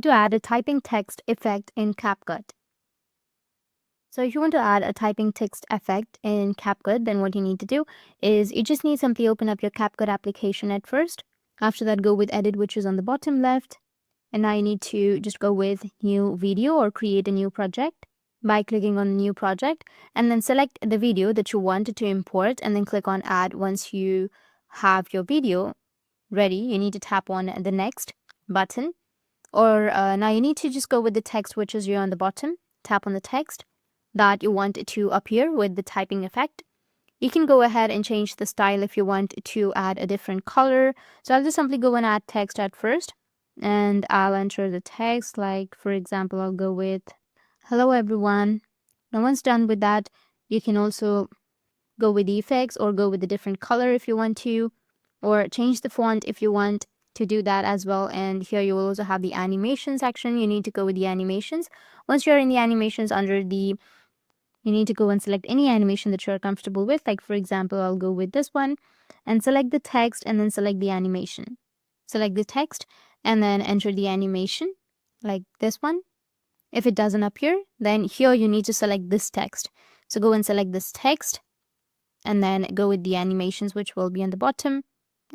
how to add a typing text effect in CapCut. So if you want to add a typing text effect in CapCut, then what you need to do is you just need simply open up your CapCut application at first. After that, go with edit, which is on the bottom left. And now you need to just go with new video or create a new project by clicking on new project, and then select the video that you want to import and then click on add. Once you have your video ready, you need to tap on the next button. Or now you need to just go with the text, which is here on the bottom. Tap on the text that you want it to appear with the typing effect. You can go ahead and change the style if you want to add a different color. So I'll just simply go and add text at first, and I'll enter the text. Like, for example, I'll go with hello everyone. Now once done with that, you can also go with the effects or go with a different color if you want to, or change the font if you want to do that as well. And here you will also have the animation section. You need to go with the animations. Once you're in the animations, you need to go and select any animation that you're comfortable with. Like, for example, I'll go with this one and select the text and then select the animation. Select the text and then enter the animation like this one. If it doesn't appear, then here you need to select this text. So go and select this text and then go with the animations, which will be on the bottom.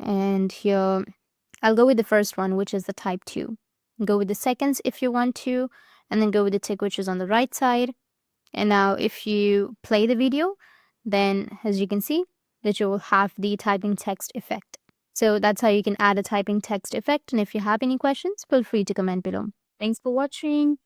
And here I'll go with the first one, which is the type 2. Go with the seconds if you want to, and then go with the tick, which is on the right side. And now if you play the video, then as you can see that you will have the typing text effect. So that's how you can add a typing text effect. And if you have any questions, feel free to comment below. Thanks for watching.